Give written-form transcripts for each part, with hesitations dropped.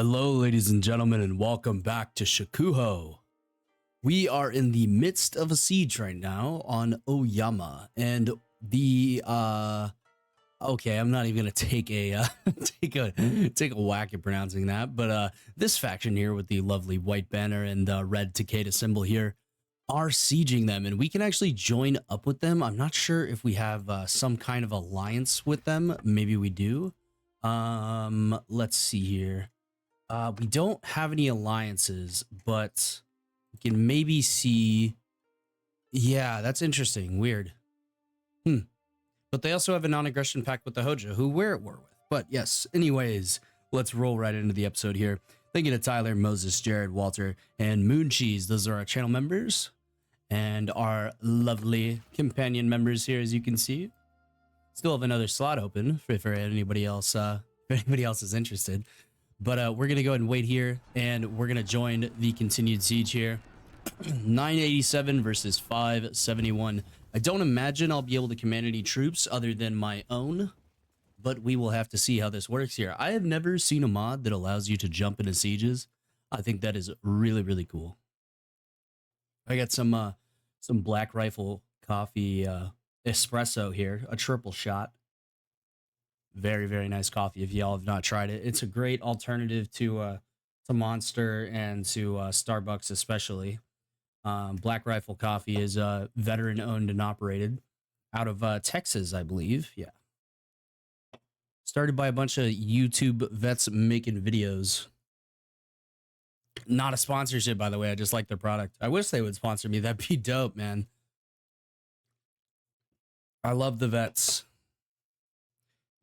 Hello, ladies and gentlemen, and welcome back to Shokuho. We are in the midst of a siege right now on Oyama, and the okay, I'm not even gonna take a take a whack at pronouncing that, but this faction here with the lovely white banner and the red Takeda symbol here are sieging them, and we can actually join up with them. I'm not sure if we have some kind of alliance with them. Maybe we do. Let's see here. We don't have any alliances, but we can maybe see. Yeah, that's interesting. Weird. But they also have a non-aggression pact with the Hojo, who we're at war with. But yes, anyways, let's roll right into the episode here. Thank you to Tyler, Moses, Jared, Walter, and Moon Cheese. Those are our channel members and our lovely companion members here, as you can see. Still have another slot open for anybody else. If anybody else is interested. But we're going to go ahead and wait here, and we're going to join the continued siege here. 987 versus 571. I don't imagine I'll be able to command any troops other than my own, but we will have to see how this works here. I have never seen a mod that allows you to jump into sieges. I think that is really, really cool. I got some Black Rifle coffee espresso here, a triple shot. Very, very nice coffee if y'all have not tried it. It's a great alternative to Monster and to Starbucks especially. Black Rifle Coffee is veteran owned and operated out of Texas, I believe. Yeah. Started by a bunch of YouTube vets making videos. Not a sponsorship, by the way. I just like their product. I wish they would sponsor me. That'd be dope, man. I love the vets.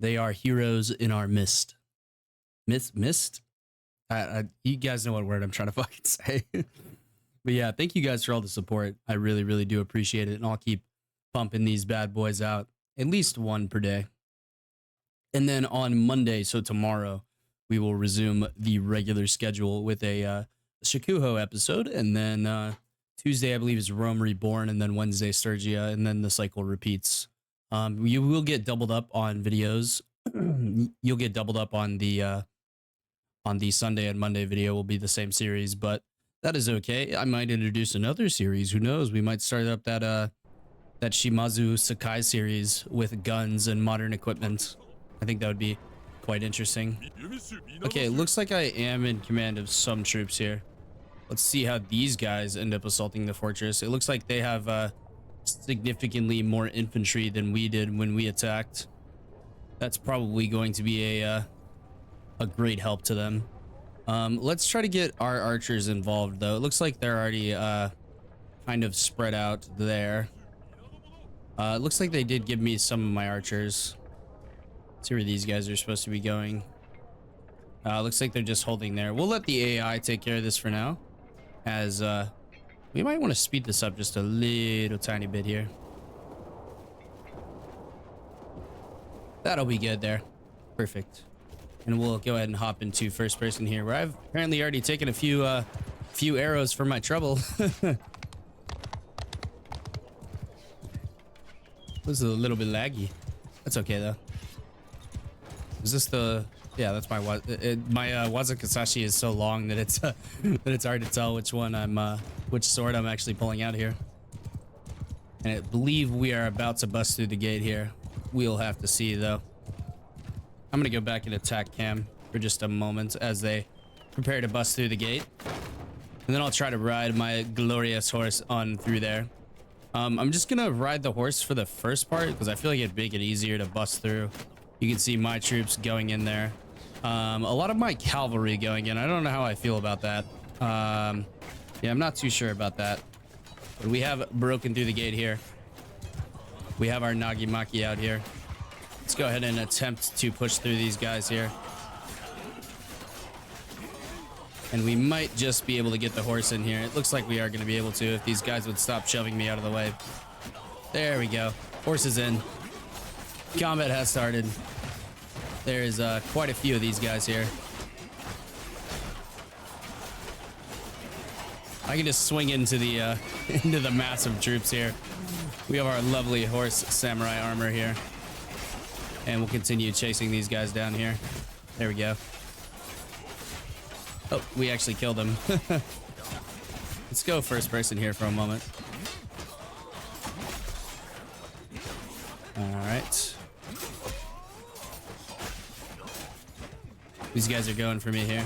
They are heroes in our midst. Mist? You guys know what word I'm trying to fucking say. But yeah, thank you guys for all the support. I really, really do appreciate it. And I'll keep pumping these bad boys out. At least one per day. And then on Monday, so tomorrow, we will resume the regular schedule with a Shokuho episode. And then Tuesday, I believe, is Rome Reborn. And then Wednesday, Sturgia. And then the cycle repeats. You will get doubled up on videos. You'll get doubled up on the Sunday and Monday video will be the same series, but that is okay. I might introduce another series. Who knows? We might start up that Shimazu Sakai series with guns and modern equipment. I think that would be quite interesting. Okay, it looks like I am in command of some troops here. Let's see how these guys end up assaulting the fortress. It looks like they have significantly more infantry than we did when we attacked. That's probably going to be a great help to them. Let's try to get our archers involved, though. It looks like they're already kind of spread out there. It looks like they did give me some of my archers. Let's see where these guys are supposed to be going. Looks like they're just holding there. We'll let the AI take care of this for now, as we might want to speed this up just a little tiny bit here. That'll be good there. Perfect. And we'll go ahead and hop into first person here, where I've apparently already taken a few arrows for my trouble. This is a little bit laggy. That's okay though. Is this the? Yeah, that's my Wazakasashi is so long that it's that it's hard to tell which one which sword I'm actually pulling out here. And I believe we are about to bust through the gate here. We'll have to see though. I'm gonna go back and attack cam for just a moment as they prepare to bust through the gate, and then I'll try to ride my glorious horse on through there. I'm just gonna ride the horse for the first part because I feel like it'd make it easier to bust through. You can see my troops going in there. A lot of my cavalry going in. I don't know how I feel about that. Yeah, I'm not too sure about that. But we have broken through the gate here. We have our Nagimaki out here. Let's go ahead and attempt to push through these guys here. And we might just be able to get the horse in here. It looks like we are going to be able to if these guys would stop shoving me out of the way. There we go. Horse is in. Combat has started. There's quite a few of these guys here. I can just swing into the into the massive troops here. We have our lovely horse samurai armor here. And we'll continue chasing these guys down here. There we go. Oh, we actually killed him. Let's go first person here for a moment. All right. These guys are going for me here.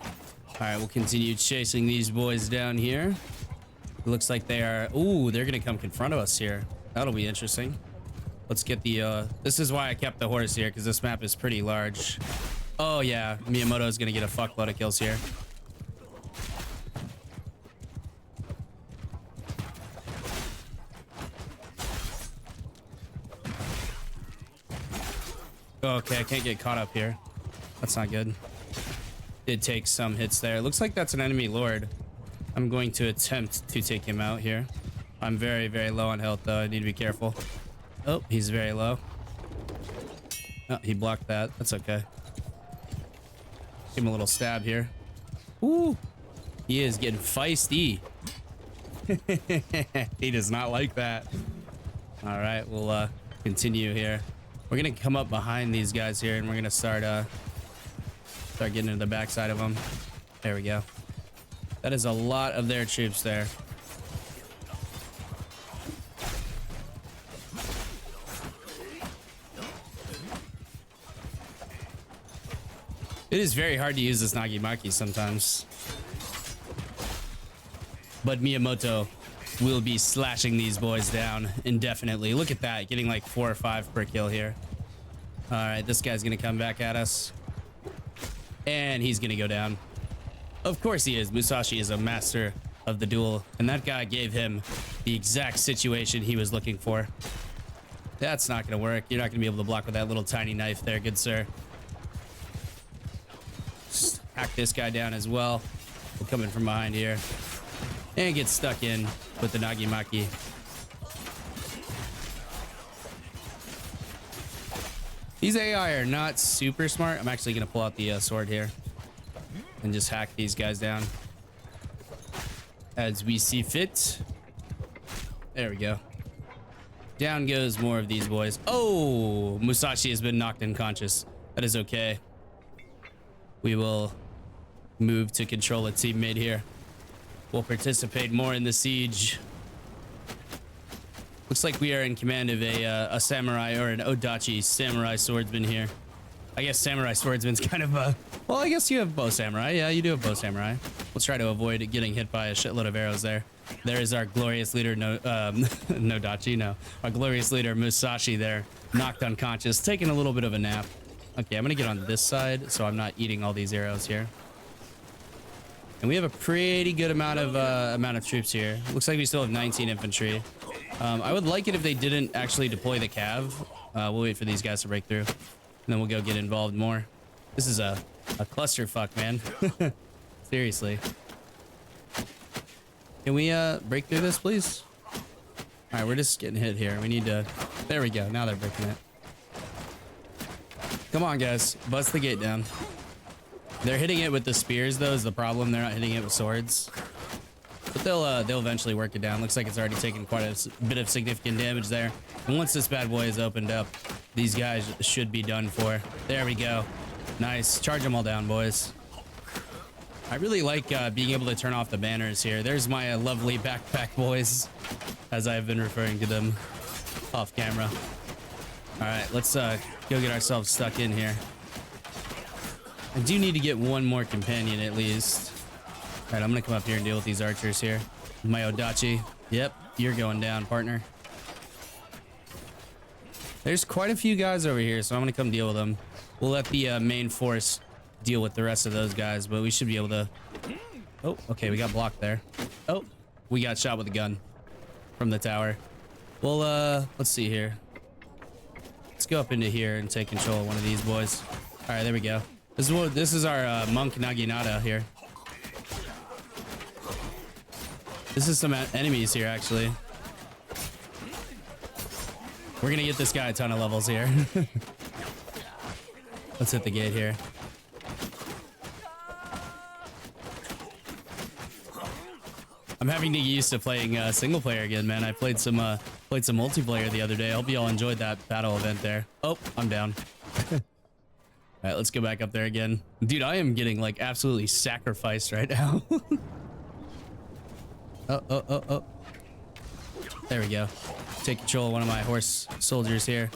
All right, we'll continue chasing these boys down here. It looks like they are... Ooh, they're going to come confront us here. That'll be interesting. Let's get the... This is why I kept the horse here, because this map is pretty large. Oh, yeah. Miyamoto is going to get a fuckload of kills here. Okay, I can't get caught up here. That's not good. Did take some hits there. Looks like that's an enemy lord. I'm going to attempt to take him out here. I'm very, very low on health, though. I need to be careful. Oh, he's very low. Oh, he blocked that. That's okay. Give him a little stab here. Ooh, he is getting feisty. He does not like that. All right, we'll continue here. We're gonna come up behind these guys here, and we're gonna start getting into the backside of them. There we go. That is a lot of their troops there. It is very hard to use this Nagimaki sometimes. But Miyamoto will be slashing these boys down indefinitely. Look at that, getting like 4 or 5 per kill here. All right, this guy's gonna come back at us. And he's gonna go down. Of course he is. Musashi is a master of the duel, and that guy gave him the exact situation he was looking for. That's not gonna work. You're not gonna be able to block with that little tiny knife there, good sir. Just hack this guy down as well. We'll come in from behind here and get stuck in with the Nagimaki. These AI are not super smart. I'm actually gonna pull out the sword here and just hack these guys down as we see fit. There we go. Down goes more of these boys. Oh, Musashi has been knocked unconscious. That is okay. We will move to control a teammate here. We'll participate more in the siege. Looks like we are in command of a samurai, or an Odachi samurai swordsman here. I guess samurai swordsman's kind of a... Well, I guess you have bow samurai. Yeah, you do have bow samurai. Let's try to avoid getting hit by a shitload of arrows there. There is our glorious leader, Nodachi, no. Our glorious leader, Musashi there, knocked unconscious, taking a little bit of a nap. Okay, I'm gonna get on this side so I'm not eating all these arrows here. And we have a pretty good amount of troops here. Looks like we still have 19 infantry. I would like it if they didn't actually deploy the cav. We'll wait for these guys to break through, and then we'll go get involved more. This is a clusterfuck, man. Seriously. Can we break through this, please? All right, we're just getting hit here. We need to... There we go. Now they're breaking it. Come on, guys. Bust the gate down. They're hitting it with the spears, though, is the problem. They're not hitting it with swords. But they'll eventually work it down. Looks like it's already taken quite a bit of significant damage there. And once this bad boy is opened up, these guys should be done for. There we go. Nice. Charge them all down, boys. I really like being able to turn off the banners here. There's my lovely backpack boys, as I've been referring to them off camera. All right, let's go get ourselves stuck in here. I do need to get one more companion at least. All right, I'm gonna come up here and deal with these archers here. My Odachi. Yep, you're going down, partner. There's quite a few guys over here, so I'm gonna come deal with them. We'll let the main force deal with the rest of those guys, but we should be able to... Oh, okay, we got blocked there. Oh, we got shot with a gun from the tower. Well, let's see here. Let's go up into here and take control of one of these boys. All right, there we go. This is our monk Naginata here. This is some enemies here, actually. We're gonna get this guy a ton of levels here. Let's hit the gate here. I'm having to get used to playing single player again, man. I played some multiplayer the other day. I hope you all enjoyed that battle event there. Oh, I'm down. All right, let's go back up there again. Dude, I am getting like absolutely sacrificed right now. Oh. There we go. Take control of one of my horse soldiers here.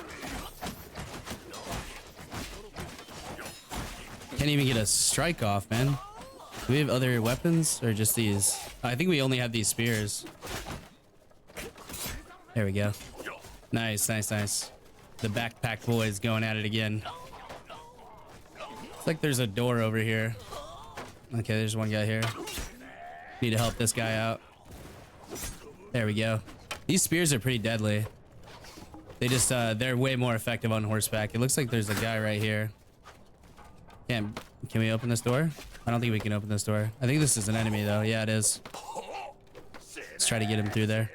Can't even get a strike off, man. Do we have other weapons or just these? I think we only have these spears. There we go. Nice. The backpack boys going at it again. Looks like there's a door over here. Okay, there's one guy here. Need to help this guy out. There we go. These spears are pretty deadly. They just, they're way more effective on horseback. It looks like there's a guy right here. Can we open this door? I don't think we can open this door. I think this is an enemy though. Yeah, it is. Let's try to get him through there.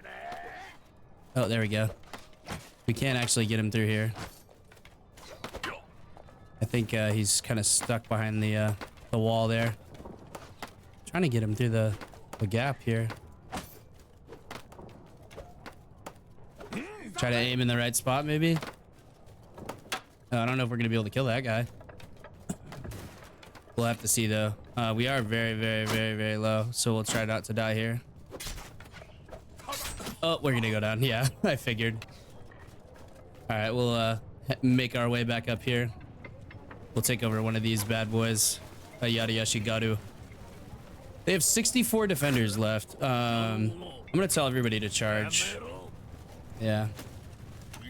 Oh, there we go. We can't actually get him through here. I think he's kind of stuck behind the wall there. Trying to get him through the gap here. Try to aim in the right spot, maybe. Oh, I don't know if we're gonna be able to kill that guy. We'll have to see though. We are very low, so we'll try not to die here. Oh, we're gonna go down. Yeah, I figured. All right, we'll make our way back up here. We'll take over one of these bad boys. Yadayashi Garu. They have 64 defenders left. I'm gonna tell everybody to charge. Yeah.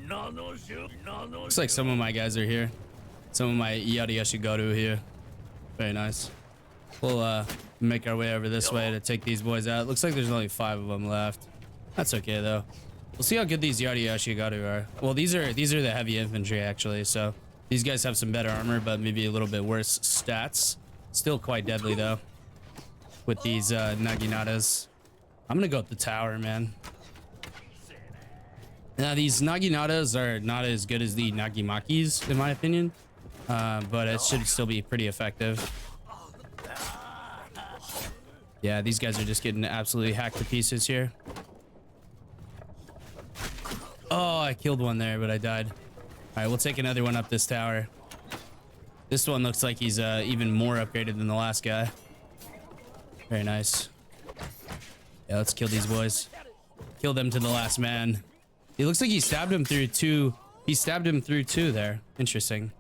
Looks like some of my guys are here. Some of my Yadayashi Garu here. Very nice. We'll make our way over this way to take these boys out. Looks like there's only 5 of them left. That's okay though. We'll see how good these Yadayashi Garu are. Well, these are the heavy infantry actually. So these guys have some better armor, but maybe a little bit worse stats. Still quite deadly though. With these Naginatas. I'm gonna go up the tower, man. Now these Naginatas are not as good as the Nagimakis in my opinion. But it should still be pretty effective. Yeah, these guys are just getting absolutely hacked to pieces here. Oh, I killed one there, but I died. All right, we'll take another one up this tower. This one looks like he's even more upgraded than the last guy. Very nice. Yeah, let's kill these boys. Kill them to the last man. It looks like he stabbed him through 2. He stabbed him through 2 there. Interesting.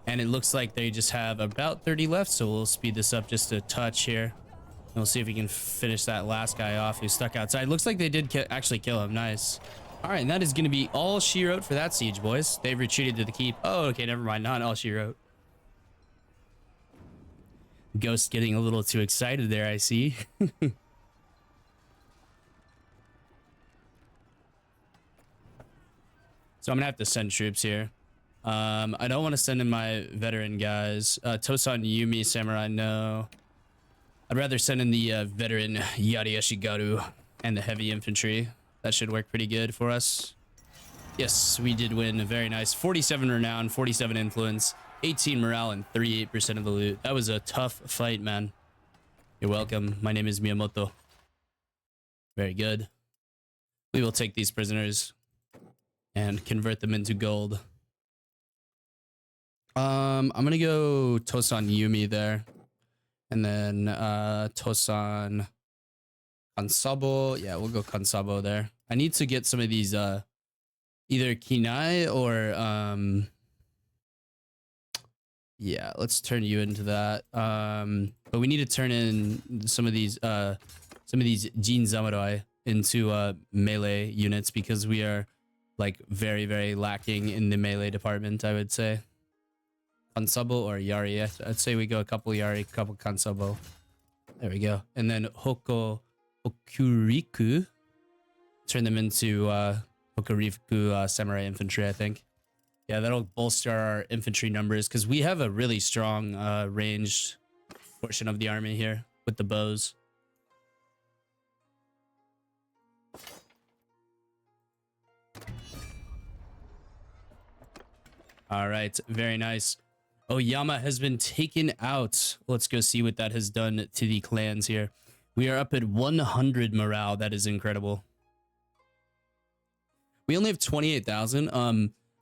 And it looks like they just have about 30 left, so we'll speed this up just a touch here. And we'll see if we can finish that last guy off who's stuck outside. Looks like they did actually kill him. Nice. All right, and that is going to be all she wrote for that siege, boys. They've retreated to the keep. Oh, okay, never mind. Not all she wrote. Ghost getting a little too excited there, I see. So I'm going to have to send troops here. I don't want to send in my veteran guys. Tosan Yumi Samurai, no. I'd rather send in the veteran Yadayashi Garu and the heavy infantry. That should work pretty good for us. Yes, we did win. Very nice. 47 renown, 47 influence, 18 morale, and 38% of the loot. That was a tough fight, man. You're welcome. My name is Miyamoto. Very good. We will take these prisoners and convert them into gold. I'm gonna go Tosan Yumi there, and then Tosan Kansabo. Yeah, we'll go Kansabo there. I need to get some of these either Kinai or yeah, let's turn you into that. But we need to turn in some of these Jin Samurai into melee units because we are like very lacking in the melee department, I would say. Kansabo or Yari. I'd say we go a couple Yari, a couple Kansabo. There we go. And then Hokuriku. Turn them into Hokuriku samurai infantry, I think. Yeah, that'll bolster our infantry numbers because we have a really strong ranged portion of the army here with the bows. All right, very nice. Oyama has been taken out. Let's go see what that has done to the clans here. We are up at 100 morale. That is incredible. We only have 28,000.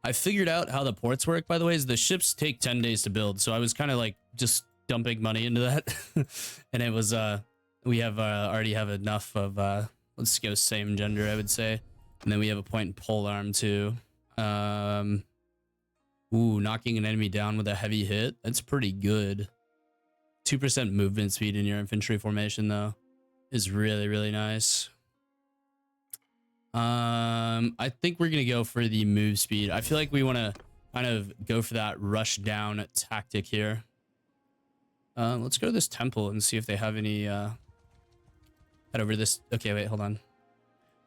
I figured out how the ports work, by the way, is the ships take 10 days to build. So I was kind of like just dumping money into that. And it was, we have already have enough of, let's go same gender, I would say. And then we have a point in pole arm too. Ooh, knocking an enemy down with a heavy hit. That's pretty good. 2% movement speed in your infantry formation though is really, really nice. I think we're gonna go for the move speed. I feel like we want to kind of go for that rush down tactic here. Let's go to this temple and see if they have any head over this. Okay, wait, hold on.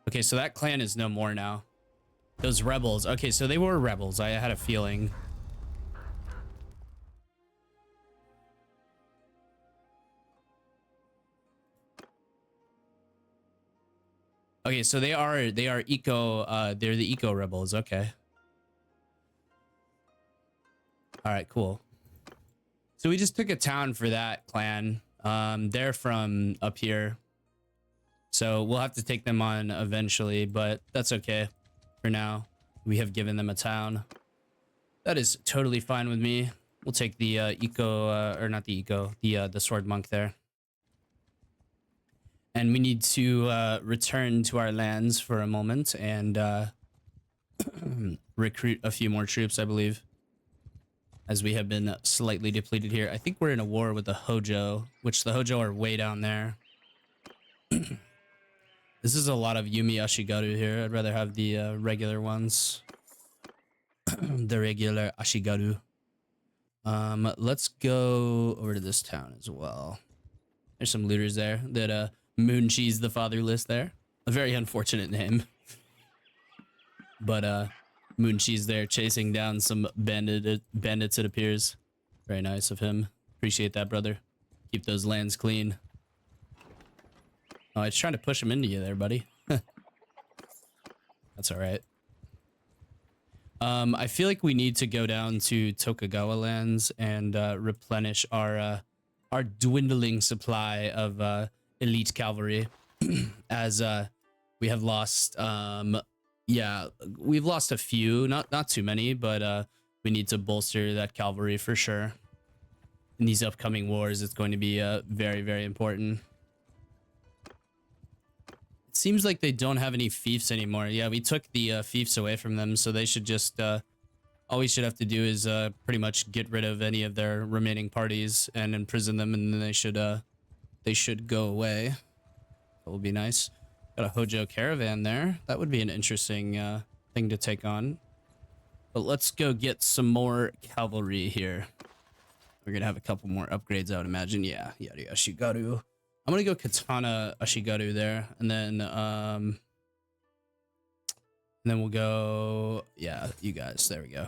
Okay, so that clan is no more now. Those rebels. Okay, so they were rebels. I had a feeling. Okay, so they are eco they're the eco rebels. Okay. All right, cool. So we just took a town for that clan. They're from up here. So we'll have to take them on eventually, but that's okay. For now, we have given them a town. That is totally fine with me. We'll take the or not the eco, the sword monk there. And we need to return to our lands for a moment and recruit a few more troops, I believe, as we have been slightly depleted here. I think we're in a war with the Hojo, which the Hojo are way down there. This is a lot of Yumi Ashigaru here. I'd rather have the regular ones. The regular Ashigaru. Let's go over to this town as well. There's some looters there that Moon Cheese the Fatherless there. A very unfortunate name. But Moon Cheese there chasing down some bandits, it appears. Very nice of him. Appreciate that, brother. Keep those lands clean. Oh, I was trying to push him into you there, buddy. That's all right. I feel like we need to go down to Tokugawa lands and replenish our dwindling supply of elite cavalry, as we have lost. Yeah, we've lost a few, not too many, but we need to bolster that cavalry for sure. In these upcoming wars, it's going to be very, very important. It seems like they don't have any fiefs anymore. Yeah, we took the fiefs away from them, so they should just all we should have to do is pretty much get rid of any of their remaining parties and imprison them, and then they should go away. That would be nice. Got a Hojo caravan there. That would be an interesting thing to take on. But let's go get some more cavalry here. We're gonna have a couple more upgrades, I would imagine. Yeah, yada Ashigaru. I'm gonna go Katana Ashigaru there, and then we'll go, yeah, you guys. There we go.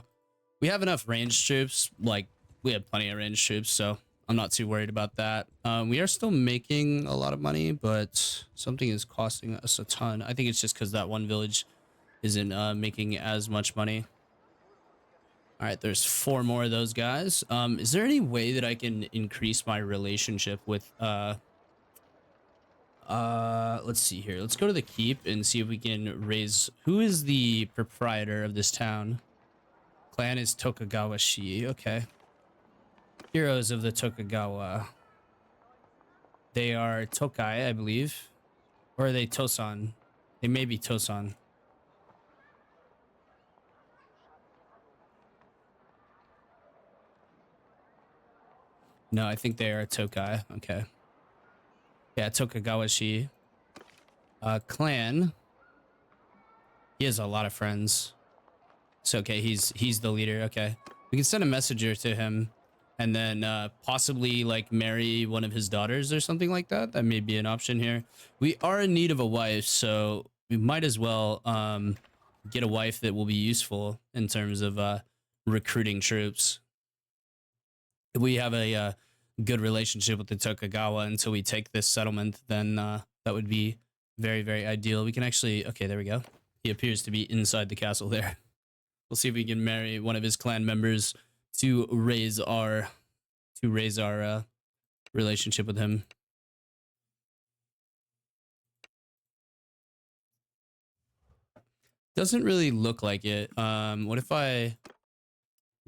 We have enough ranged troops. Like, we have plenty of ranged troops, so I'm not too worried about that. We are still making a lot of money, but something is costing us a ton. I think it's just because that one village isn't making as much money. All right, there's 4 more of those guys. Is there any way that I can increase my relationship with let's see here. Let's go to the keep and see if we can raise. Who is the proprietor of this town? Clan is Tokugawa Shi. Okay. Heroes of the Tokugawa. They are Tokai, I believe. Or are they Tosan? They may be Tosan. No, I think they are Tokai. Okay. Yeah, Tokugawa Shi. Clan. He has a lot of friends. So okay, he's the leader. Okay. We can send a messenger to him and then possibly like marry one of his daughters or something like that. That may be an option here. We are in need of a wife, so we might as well get a wife that will be useful in terms of recruiting troops. If we have a good relationship with the Tokugawa until we take this settlement, then that would be very, very ideal. We can actually, okay, there we go. He appears to be inside the castle there. We'll see if we can marry one of his clan members to raise our relationship with him. Doesn't really look like it. What if I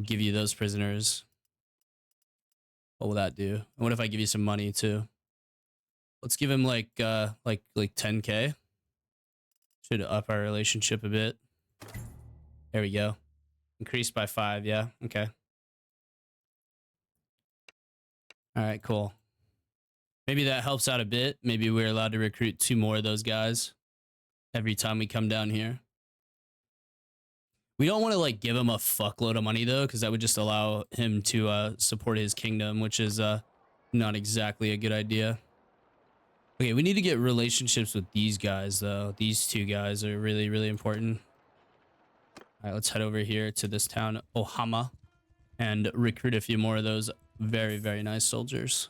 give you those prisoners? What will that do? And what if I give you some money too? Let's give him like 10K. Should up our relationship a bit. There we go. Increased by 5, yeah. Okay. All right, cool. Maybe that helps out a bit. Maybe we're allowed to recruit 2 more of those guys every time we come down here. We don't want to like give him a fuckload of money though, because that would just allow him to support his kingdom, which is not exactly a good idea. Okay, we need to get relationships with these guys though. These 2 guys are really, really important. All right, let's head over here to this town, Oyama, and recruit a few more of those very, very nice soldiers.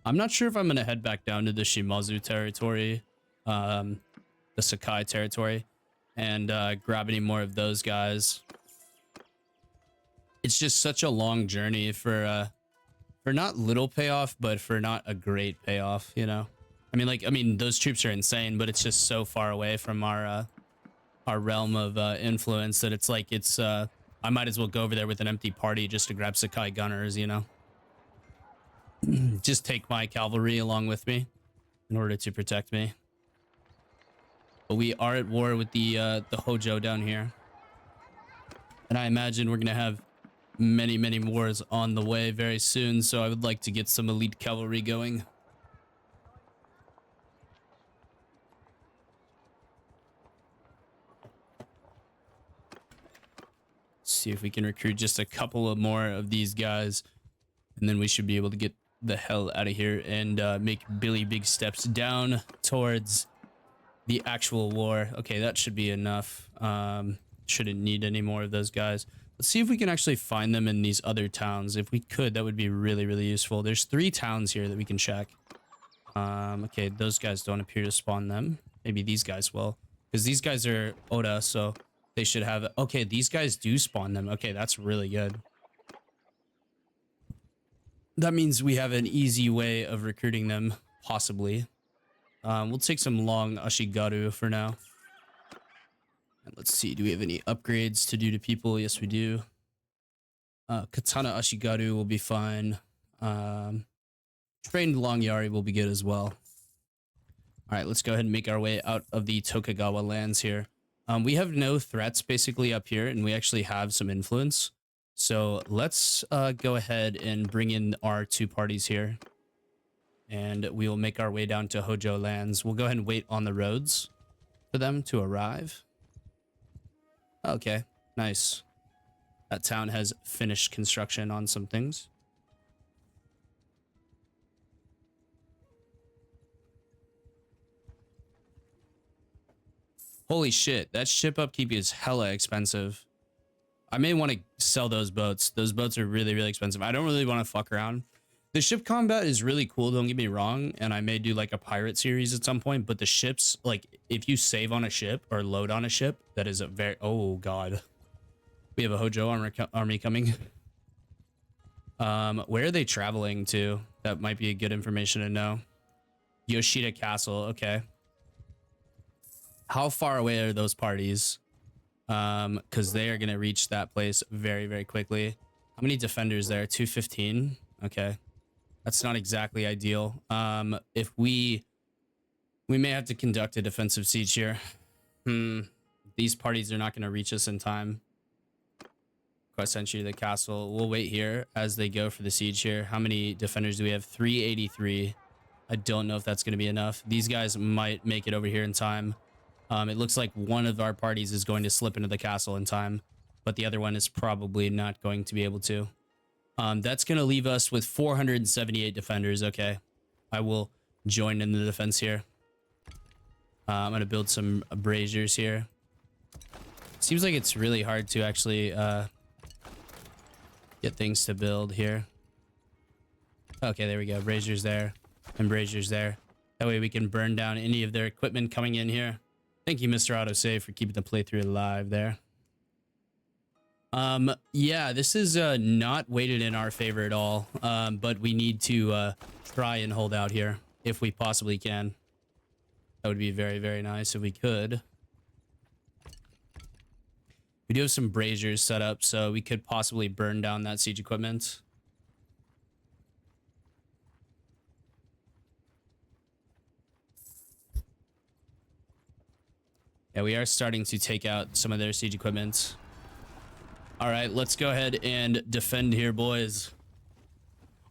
I'm not sure if I'm going to head back down to the Shimazu territory, the Sakai territory, and grab any more of those guys. It's just such a long journey for not little payoff, but for not a great payoff, you know? I mean, those troops are insane, but it's just so far away from our realm of influence that it's like I might as well go over there with an empty party just to grab Sakai gunners, you know? Just take my cavalry along with me in order to protect me. But we are at war with the Hojo down here. And I imagine we're going to have many, many wars on the way very soon, so I would like to get some elite cavalry going. See if we can recruit just a couple of more of these guys, and then we should be able to get the hell out of here and make Billy big steps down towards the actual war. Okay, that should be enough. Shouldn't need any more of those guys. Let's see if we can actually find them in these other towns. If we could, that would be really, really useful. There's 3 towns here that we can check. Okay, those guys don't appear to spawn them. Maybe these guys will, because these guys are Oda, so they should have... Okay, these guys do spawn them. Okay, that's really good. That means we have an easy way of recruiting them, possibly. We'll take some long Ashigaru for now. And let's see, do we have any upgrades to do to people? Yes, we do. Katana Ashigaru will be fine. Trained Long Yari will be good as well. All right, let's go ahead and make our way out of the Tokugawa lands here. We have no threats basically up here, and we actually have some influence. So let's go ahead and bring in our 2 parties here. And we will make our way down to Hojo lands. We'll go ahead and wait on the roads for them to arrive. Okay, nice. That town has finished construction on some things. Holy shit, that ship upkeep is hella expensive. I may want to sell those boats. Those boats are really, really expensive. I don't really want to fuck around. The ship combat is really cool, don't get me wrong, and I may do like a pirate series at some point, but the ships, like, if you save on a ship or load on a ship, that is a very... Oh, God. We have a Hojo army coming. Where are they traveling to? That might be a good information to know. Yoshida Castle, okay. How far away are those parties? Because they are going to reach that place very, very quickly. How many defenders there? 215? Okay. That's not exactly ideal. If we may have to conduct a defensive siege here. These parties are not going to reach us in time. Quest entry to the castle. We'll wait here as they go for the siege here. How many defenders do we have? 383. I don't know if that's going to be enough. These guys might make it over here in time. It looks like one of our parties is going to slip into the castle in time, but the other one is probably not going to be able to. That's going to leave us with 478 defenders. Okay, I will join in the defense here. I'm going to build some braziers here. Seems like it's really hard to actually get things to build here. Okay, there we go. Braziers there and braziers there. That way we can burn down any of their equipment coming in here. Thank you, Mr. Autosave, for keeping the playthrough alive there. Yeah, this is not weighted in our favor at all, but we need to try and hold out here if we possibly can. That would be very, very nice if we could. We do have some braziers set up, so we could possibly burn down that siege equipment. Yeah, we are starting to take out some of their siege equipment. All right, let's go ahead and defend here, boys.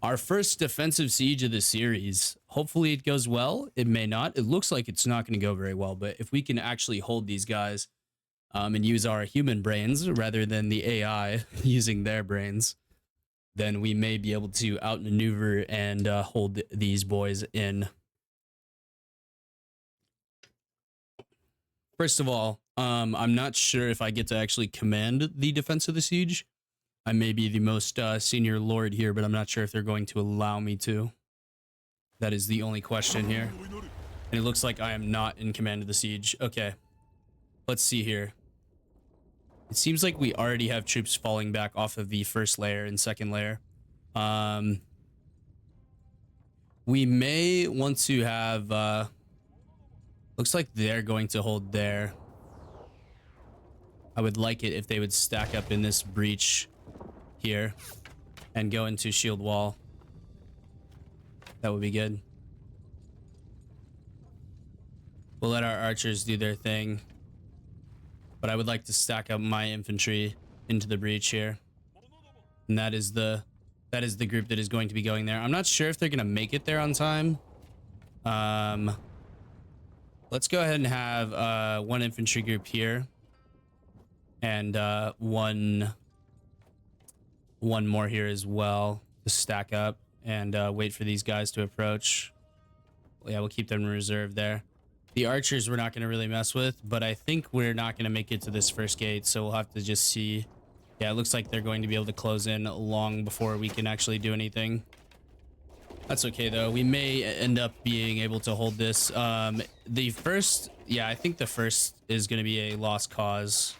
Our first defensive siege of the series. Hopefully it goes well. It may not. It looks like it's not going to go very well, but if we can actually hold these guys and use our human brains rather than the AI using their brains, then we may be able to outmaneuver and hold these boys in. First of all, I'm not sure if I get to actually command the defense of the siege. I may be the most senior lord here, but I'm not sure if they're going to allow me to. That is the only question here. And it looks like I am not in command of the siege. Okay. Let's see here. It seems like we already have troops falling back off of the first layer and second layer. We may want to have... looks like they're going to hold there. I would like it if they would stack up in this breach here and go into shield wall. That would be good. We'll let our archers do their thing, but I would like to stack up my infantry into the breach here, and that is the group that is going to be going there. I'm not sure if they're gonna make it there on time. Let's go ahead and have one infantry group here and one more here as well to stack up and wait for these guys to approach. Yeah, we'll keep them in reserve there. The archers we're not going to really mess with, but I think we're not going to make it to this first gate, so we'll have to just see. Yeah, it looks like they're going to be able to close in long before we can actually do anything. That's okay, though. We may end up being able to hold this. The first... Yeah, I think the first is going to be a lost cause,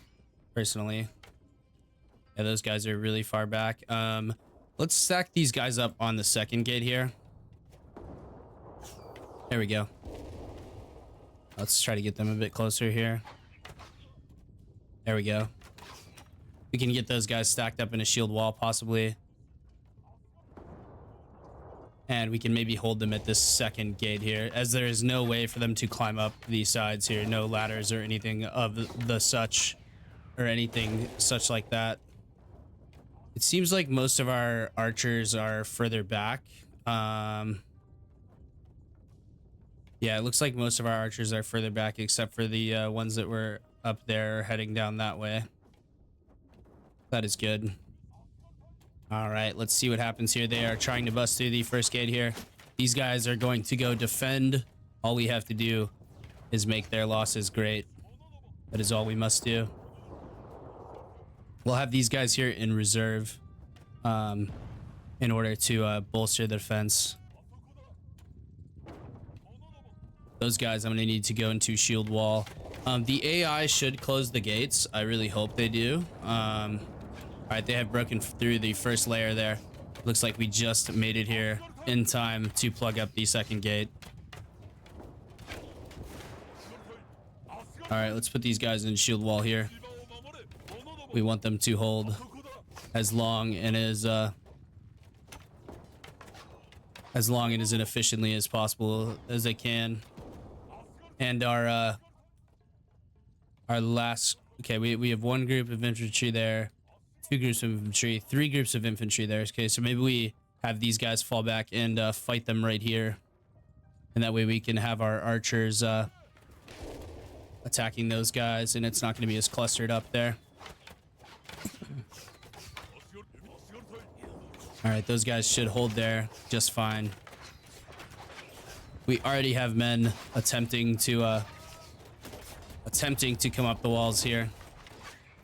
personally. Yeah, those guys are really far back. Let's stack these guys up on the second gate here. There we go. Let's try to get them a bit closer here. There we go. We can get those guys stacked up in a shield wall, possibly. And we can maybe hold them at this second gate here, as there is no way for them to climb up these sides here. No ladders or anything of the such, or anything such like that. It seems like most of our archers are further back. Yeah, it looks like most of our archers are further back, except for the ones that were up there heading down that way. That is good. All right, let's see what happens here. They are trying to bust through the first gate here. These guys are going to go defend. All we have to do is make their losses great. That is all we must do. We'll have these guys here in reserve in order to bolster the defense. Those guys, I'm going to need to go into shield wall. The AI should close the gates. I really hope they do. All right, they have broken through the first layer there. Looks like we just made it here in time to plug up the second gate. All right, let's put these guys in shield wall here. We want them to hold as long and as long and as inefficiently as possible as they can. And our last, okay, we have one group of infantry there, two groups of infantry, three groups of infantry there. Okay, so maybe we have these guys fall back and fight them right here, and that way we can have our archers attacking those guys, and it's not going to be as clustered up there. All right, those guys should hold there just fine. We already have men attempting to come up the walls here.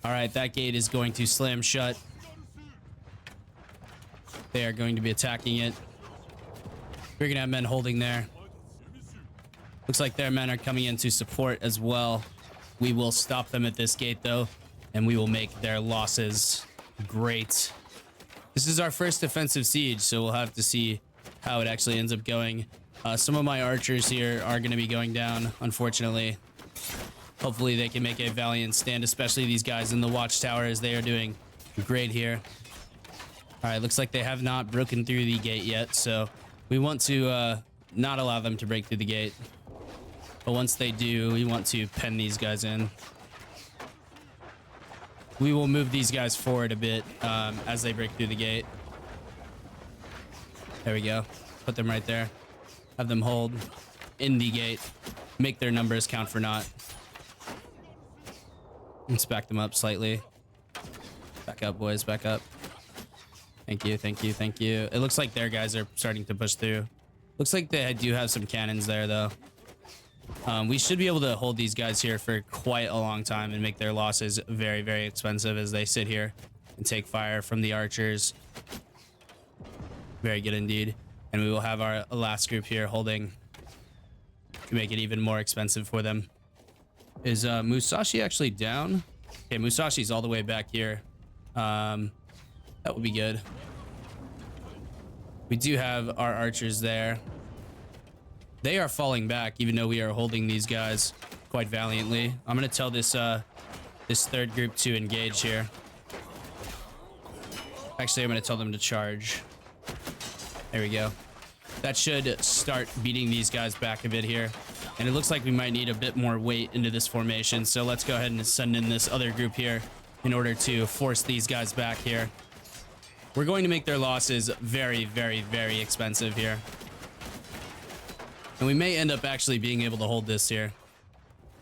All right, that gate is going to slam shut. They are going to be attacking it. We're gonna have men holding there. Looks like their men are coming in to support as well. We will stop them at this gate though, and we will make their losses great. This is our first defensive siege, so we'll have to see how it actually ends up going. Some of my archers here are going to be going down, unfortunately. Hopefully they can make a valiant stand, especially these guys in the watchtower, as they are doing great here. All right, looks like they have not broken through the gate yet, so we want to not allow them to break through the gate. But once they do, we want to pen these guys in. We will move these guys forward a bit as they break through the gate. There we go. Put them right there. Have them hold in the gate. Make their numbers count for naught. Let's back them up slightly. Back up, boys. Back up. Thank you. Thank you. Thank you. It looks like their guys are starting to push through. Looks like they do have some cannons there, though. We should be able to hold these guys here for quite a long time and make their losses very, very expensive as they sit here and take fire from the archers. Very good indeed. And we will have our last group here holding to make it even more expensive for them. Is Musashi actually down? Okay, Musashi's all the way back here. That would be good. We do have our archers there. They are falling back, even though we are holding these guys quite valiantly. I'm gonna tell this this third group to engage here. Actually, I'm gonna tell them to charge. There we go. That should start beating these guys back a bit here. And it looks like we might need a bit more weight into this formation. So let's go ahead and send in this other group here in order to force these guys back here. We're going to make their losses very, very, very expensive here. And we may end up actually being able to hold this here.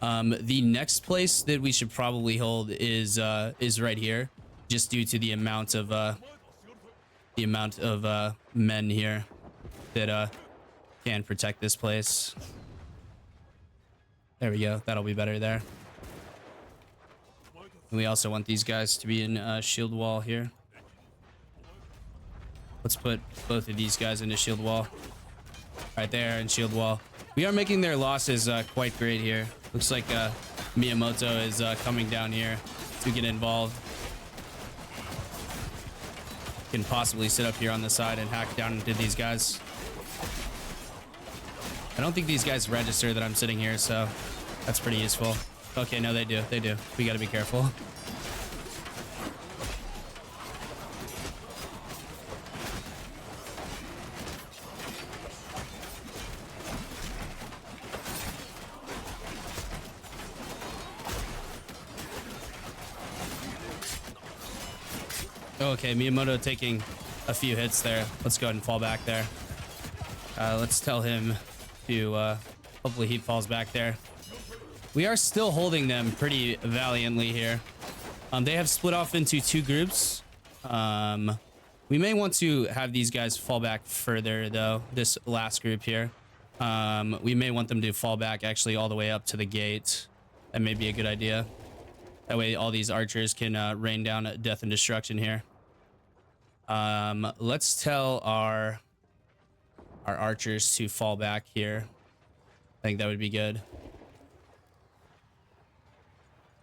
The next place that we should probably hold is right here, just due to the amount of men here that can protect this place. There we go. That'll be better there. And we also want these guys to be in shield wall here. Let's put both of these guys into shield wall. Right there in shield wall. We are making their losses quite great here. Looks like Miyamoto is coming down here to get involved. Can possibly sit up here on the side and hack down into these guys. I don't think these guys register that I'm sitting here, so that's pretty useful. Okay, no, they do. They do. We got to be careful. Okay, Miyamoto taking a few hits there. Let's go ahead and fall back there. Let's tell him to hopefully he falls back there. We are still holding them pretty valiantly here. They have split off into two groups. We may want to have these guys fall back further, though. This last group here. We may want them to fall back actually all the way up to the gate. That may be a good idea. That way all these archers can rain down death and destruction here. Let's tell our archers to fall back here. I think that would be good.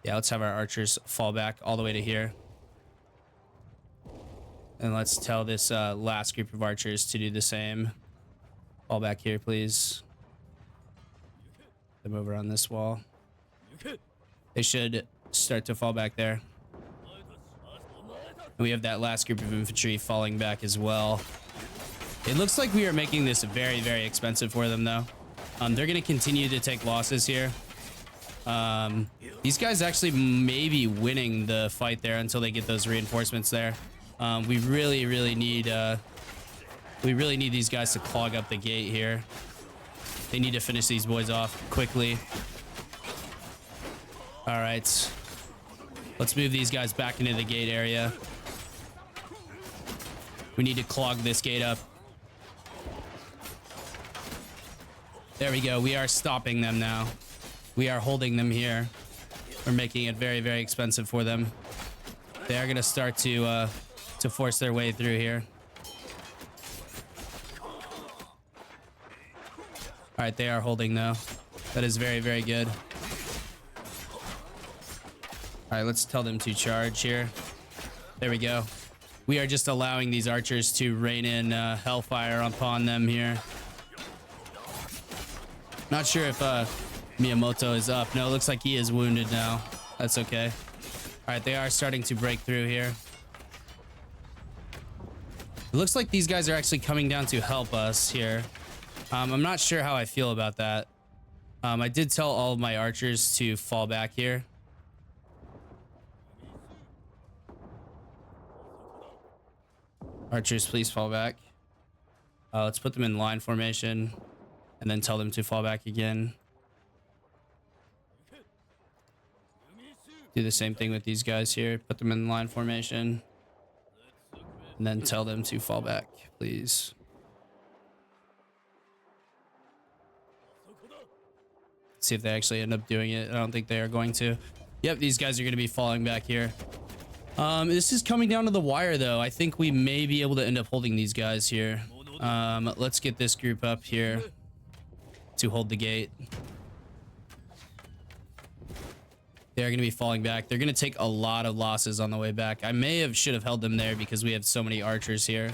Yeah, let's have our archers fall back all the way to here. And let's tell this last group of archers to do the same. Fall back here, please. Them over on this wall. They should start to fall back there. And we have that last group of infantry falling back as well. It looks like we are making this very, very expensive for them, though. They're going to continue to take losses here. These guys actually may be winning the fight there until they get those reinforcements there. We really need these guys to clog up the gate here. They need to finish these boys off quickly. All right. Let's move these guys back into the gate area. We need to clog this gate up. There we go. We are stopping them now. We are holding them here. We're making it very, very expensive for them. They are going to start to force their way through here. All right, they are holding though. That is very, very good. All right, let's tell them to charge here. There we go. We are just allowing these archers to rain in hellfire upon them here. Not sure if Miyamoto is up. No, it looks like he is wounded now. That's okay. All right, they are starting to break through here. It looks like these guys are actually coming down to help us here. I'm not sure how I feel about that. I did tell all of my archers to fall back here. Archers, please fall back. Let's put them in line formation and then tell them to fall back again. Do the same thing with these guys here. Put them in line formation and then tell them to fall back, please. See if they actually end up doing it. I don't think they are going to. Yep, these guys are going to be falling back here. This is coming down to the wire, though. I think we may be able to end up holding these guys here. Let's get this group up here to hold the gate. They're going to be falling back. They're going to take a lot of losses on the way back. I should have held them there because we have so many archers here.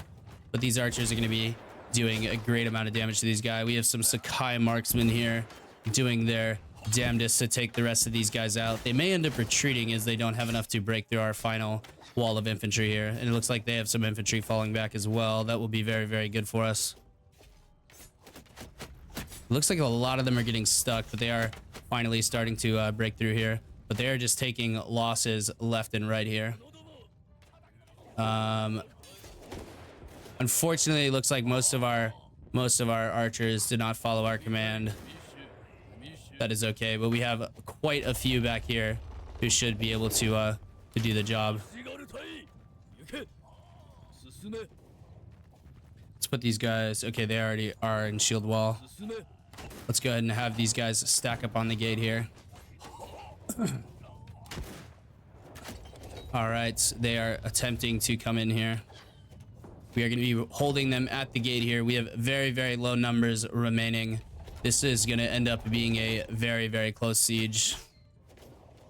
But these archers are going to be doing a great amount of damage to these guys. We have some Sakai marksmen here doing their damnedest to take the rest of these guys out. They may end up retreating as they don't have enough to break through our final wall of infantry here. And it looks like they have some infantry falling back as well. That will be very, very good for us. Looks like a lot of them are getting stuck, but they are finally starting to break through here. But they are just taking losses left and right here. Unfortunately, it looks like most of our archers did not follow our command. That is okay, but we have quite a few back here who should be able to do the job. Let's put these guys. Okay, they already are in shield wall. Let's go ahead and have these guys stack up on the gate here. All right, they are attempting to come in here. We are going to be holding them at the gate here. We have very, very low numbers remaining. This is going to end up being a very, very close siege.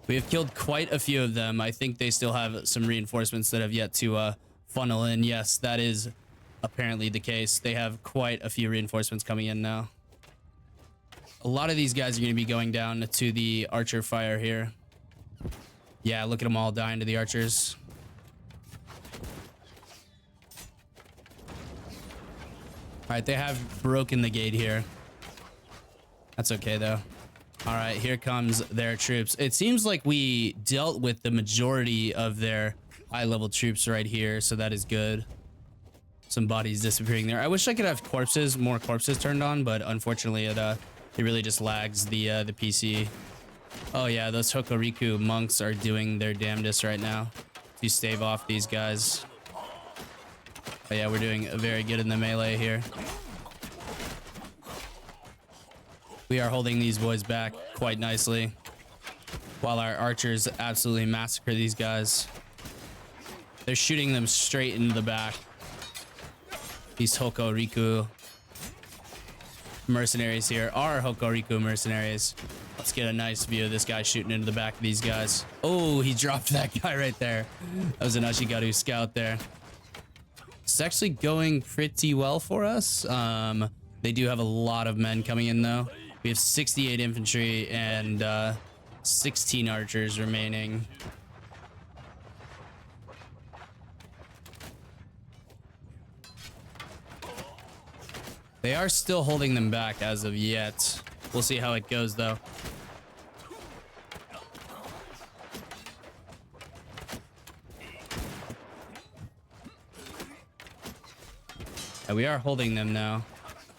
We have killed quite a few of them. I think they still have some reinforcements that have yet to funnel in. Yes, that is apparently the case. They have quite a few reinforcements coming in now. A lot of these guys are going to be going down to the archer fire here. Yeah, look at them all dying to the archers. All right, they have broken the gate here. That's okay, though. All right, here comes their troops. It seems like we dealt with the majority of their high-level troops right here, so that is good. Some bodies disappearing there. I wish I could have more corpses turned on, but unfortunately, it really just lags the PC. Oh yeah, those Hokuriku monks are doing their damnedest right now to stave off these guys. But yeah, we're doing very good in the melee here. We are holding these boys back quite nicely while our archers absolutely massacre these guys. They're shooting them straight into the back. These Hokuriku mercenaries here are Hokuriku mercenaries. Let's get a nice view of this guy shooting into the back of these guys. Oh, he dropped that guy right there. That was an Ashigaru scout there. It's actually going pretty well for us. They do have a lot of men coming in, though. We have 68 infantry and 16 archers remaining. They are still holding them back as of yet. We'll see how it goes, though. Yeah, we are holding them now.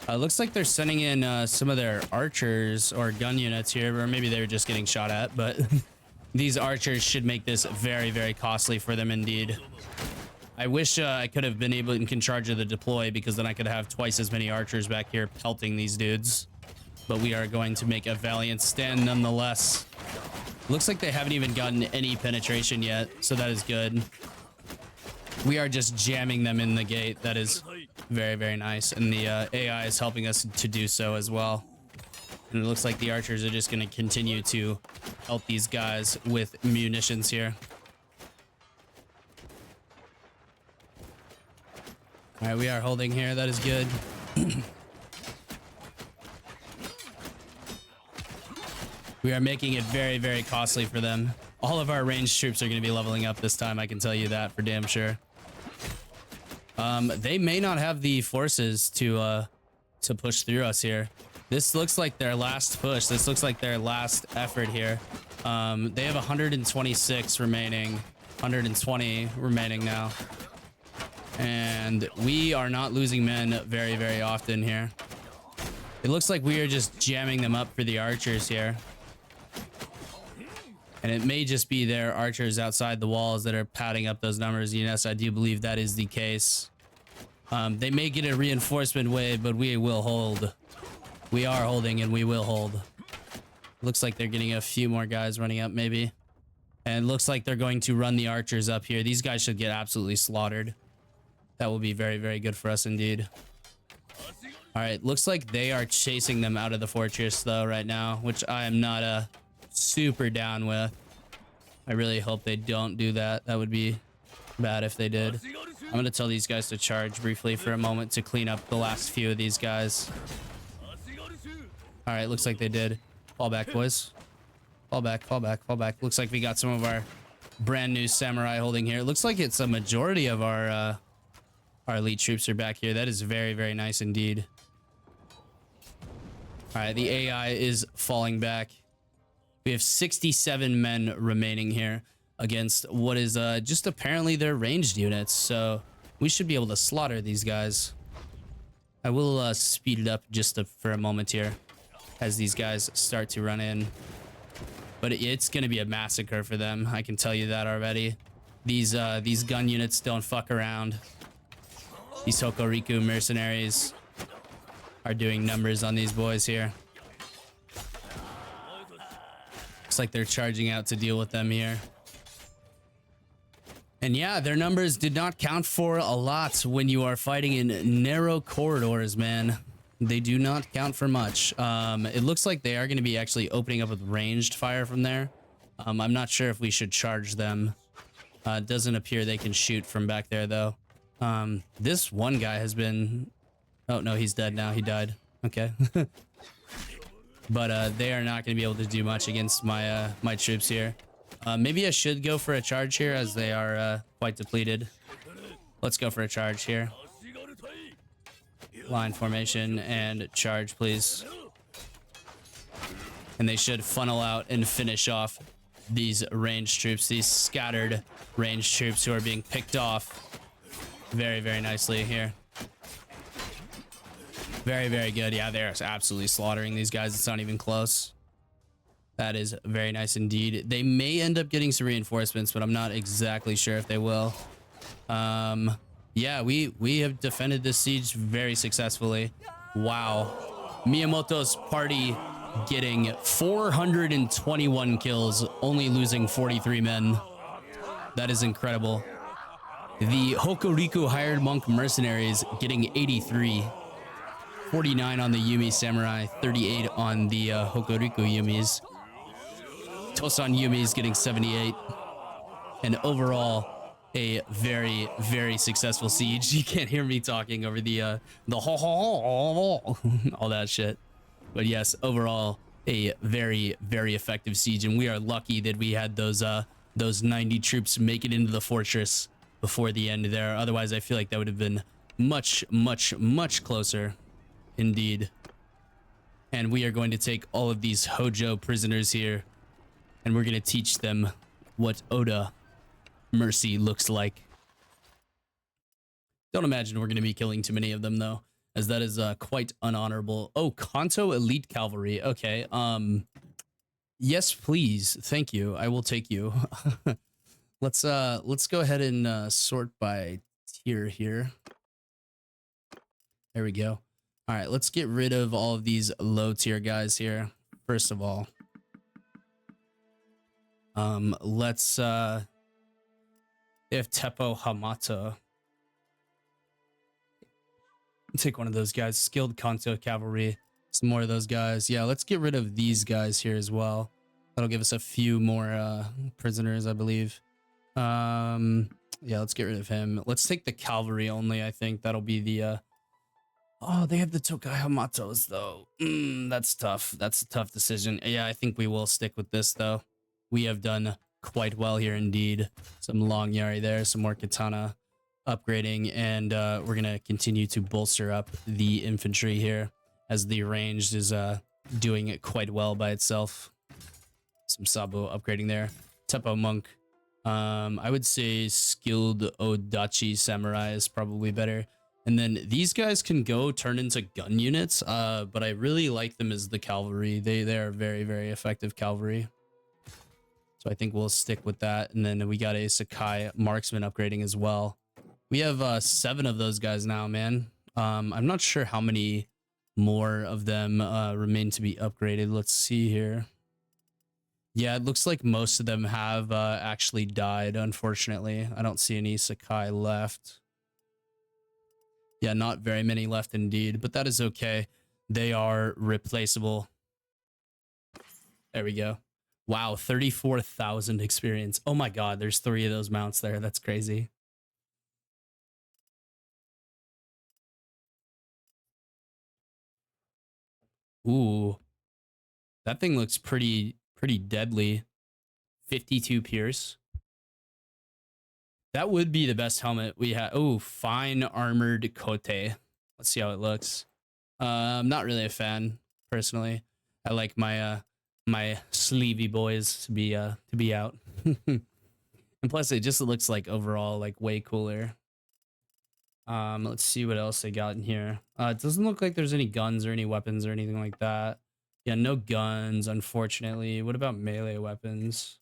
Looks like they're sending in some of their archers or gun units here, or maybe they were just getting shot at, but these archers should make this very, very costly for them indeed. I wish I could have been able in charge of the deploy, because then I could have twice as many archers back here pelting these dudes. But we are going to make a valiant stand nonetheless. Looks like they haven't even gotten any penetration yet, so that is good. We are just jamming them in the gate. That is very, very nice. And the AI is helping us to do so as well. And it looks like the archers are just going to continue to help these guys with munitions here. All right, we are holding here. That is good. We are making it very, very costly for them. All of our ranged troops are going to be leveling up this time. I can tell you that for damn sure. They may not have the forces to push through us here. This looks like their last push. This looks like their last effort here. They have 126 remaining, 120 remaining now. And we are not losing men very, very often here. It looks like we are just jamming them up for the archers here. And it may just be their archers outside the walls that are padding up those numbers. Yes, I do believe that is the case. They may get a reinforcement wave, but we will hold. We are holding and we will hold. Looks like they're getting a few more guys running up maybe. And it looks like they're going to run the archers up here. These guys should get absolutely slaughtered. That will be very, very good for us indeed. All right, looks like they are chasing them out of the fortress though right now, which I am not super down with. I really hope they don't do that. That would be bad if they did. I'm going to tell these guys to charge briefly for a moment to clean up the last few of these guys. All right, looks like they did. Fall back, boys. Fall back, fall back, fall back. Looks like we got some of our brand new samurai holding here. It looks like it's a majority of our elite troops are back here. That is very, very nice indeed. All right, the AI is falling back. We have 67 men remaining here against what is just apparently their ranged units. So we should be able to slaughter these guys. I will speed it up just for a moment here as these guys start to run in. But it's going to be a massacre for them. I can tell you that already. These gun units don't fuck around. These Hokuriku mercenaries are doing numbers on these boys here. Looks like they're charging out to deal with them here. And yeah, their numbers did not count for a lot when you are fighting in narrow corridors, man. They do not count for much. It looks like they are going to be actually opening up with ranged fire from there. I'm not sure if we should charge them. It doesn't appear they can shoot from back there, though. This one guy has been... Oh, no, he's dead now. He died. Okay. But they are not going to be able to do much against my my troops here. Maybe I should go for a charge here as they are quite depleted. Let's go for a charge here. Line formation and charge, please. And they should funnel out and finish off these ranged troops, these scattered ranged troops who are being picked off very, very nicely here. Very, very good. Yeah, they're absolutely slaughtering these guys. It's not even close. That is very nice indeed. They may end up getting some reinforcements, but I'm not exactly sure if they will. Yeah, we have defended this siege very successfully. Wow. Miyamoto's party getting 421 kills, only losing 43 men. That is incredible. The Hokuriku hired monk mercenaries getting 83. 49 on the Yumi Samurai, 38 on the Hokuriku Yumis. Tosan Yumis getting 78. And overall, a very, very successful siege. You can't hear me talking over the all that shit. But yes, overall, a very, very effective siege. And we are lucky that we had those 90 troops make it into the fortress before the end there. Otherwise, I feel like that would have been much, much, much closer. Indeed. And we are going to take all of these Hojo prisoners here, and we're going to teach them what Oda mercy looks like. Don't imagine we're going to be killing too many of them, though, as that is quite unhonorable. Oh, Kanto Elite Cavalry. Okay. Yes, please. Thank you. I will take you. Let's go ahead and sort by tier here. There we go. All right, let's get rid of all of these low tier guys here. First of all, let's they have Teppo Hamata. Take one of those guys. Skilled Kanto Cavalry. Some more of those guys. Yeah, let's get rid of these guys here as well. That'll give us a few more prisoners, I believe. Yeah, let's get rid of him. Let's take the cavalry only. I think that'll be the Oh, they have the Tokai Hamatos though. That's tough. That's a tough decision. Yeah, I think we will stick with this though. We have done quite well here indeed. Some long yari there, some more katana upgrading, and we're gonna continue to bolster up the infantry here as the ranged is doing it quite well by itself. Some Sabo upgrading there. Teppo monk. I would say skilled Odachi samurai is probably better. And then these guys can go turn into gun units, but I really like them as the cavalry. They are very, very effective cavalry. So I think we'll stick with that. And then we got a Sakai marksman upgrading as well. We have 7 of those guys now, man. I'm not sure how many more of them remain to be upgraded. Let's see here. Yeah, it looks like most of them have actually died, unfortunately. I don't see any Sakai left. Yeah, not very many left indeed, but that is okay. They are replaceable. There we go. Wow, 34,000 experience. Oh my god, there's 3 of those mounts there. That's crazy. Ooh. That thing looks pretty deadly. 52 pierce. That would be the best helmet we have. Oh, fine armored Kote. Let's see how it looks. I'm not really a fan personally. I like my my sleevey boys to be out. And plus it just looks like overall like way cooler. Let's see what else they got in here. It doesn't look like there's any guns or any weapons or anything like that. Yeah, no guns, unfortunately. What about melee weapons?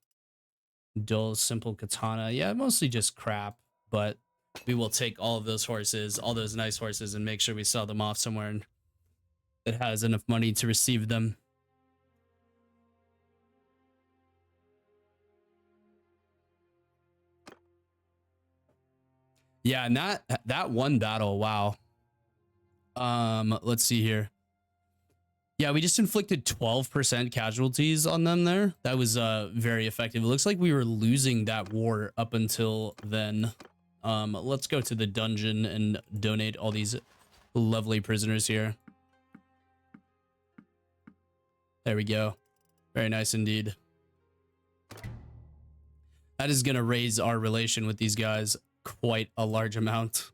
Dull, simple katana. Yeah, mostly just crap, but we will take all of those horses, all those nice horses, and make sure we sell them off somewhere that has enough money to receive them. Yeah, and that one battle, wow. Let's see here. Yeah, we just inflicted 12% casualties on them there. That was very effective. It looks like we were losing that war up until then. Let's go to the dungeon and donate all these lovely prisoners here. There we go. Very nice indeed. That is going to raise our relation with these guys quite a large amount.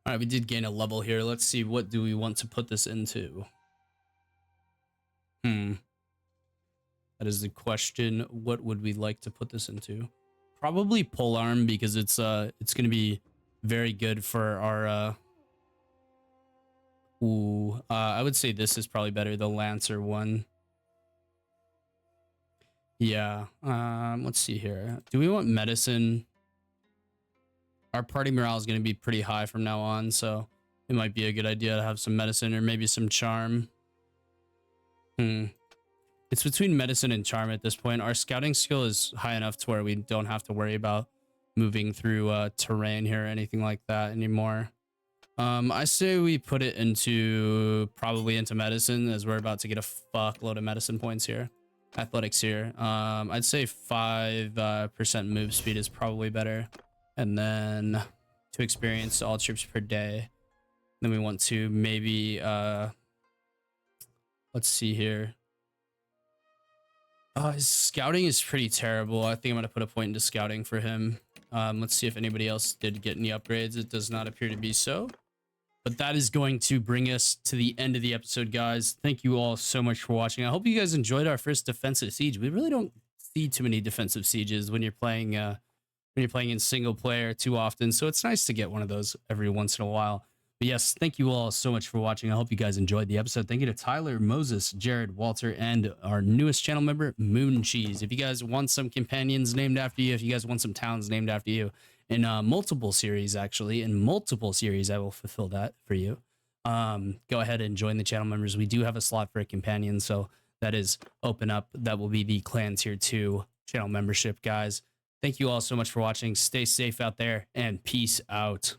All right, we did gain a level here. Let's see, what do we want to put this into? That is the question. What would we like to put this into? Probably polearm, because it's going to be very good for our I would say this is probably better, the lancer one. Yeah. Let's see here. Do we want medicine? Our party morale is going to be pretty high from now on, so it might be a good idea to have some medicine or maybe some charm. It's between medicine and charm at this point. Our scouting skill is high enough to where we don't have to worry about moving through terrain here or anything like that anymore. I say we put it probably into medicine, as we're about to get a fuckload of medicine points here. Athletics here. I'd say 5% move speed is probably better. And then 2 experience to all troops per day. Then we want to maybe let's see here. His scouting is pretty terrible. I think I'm gonna put a point into scouting for him. Let's see if anybody else did get any upgrades. It does not appear to be so. But that is going to bring us to the end of the episode, guys. Thank you all so much for watching. I hope you guys enjoyed our first defensive siege. We really don't see too many defensive sieges when you're playing in single player too often, so it's nice to get one of those every once in a while. But yes, thank you all so much for watching. I hope you guys enjoyed the episode. Thank you to Tyler, Moses, Jared, Walter, and our newest channel member, Moon Cheese. If you guys want some companions named after you, if you guys want some towns named after you, in multiple series, actually, in multiple series, I will fulfill that for you. Go ahead and join the channel members. We do have a slot for a companion, so that is open up. That will be the Clan Tier 2 channel membership, guys. Thank you all so much for watching. Stay safe out there, and peace out.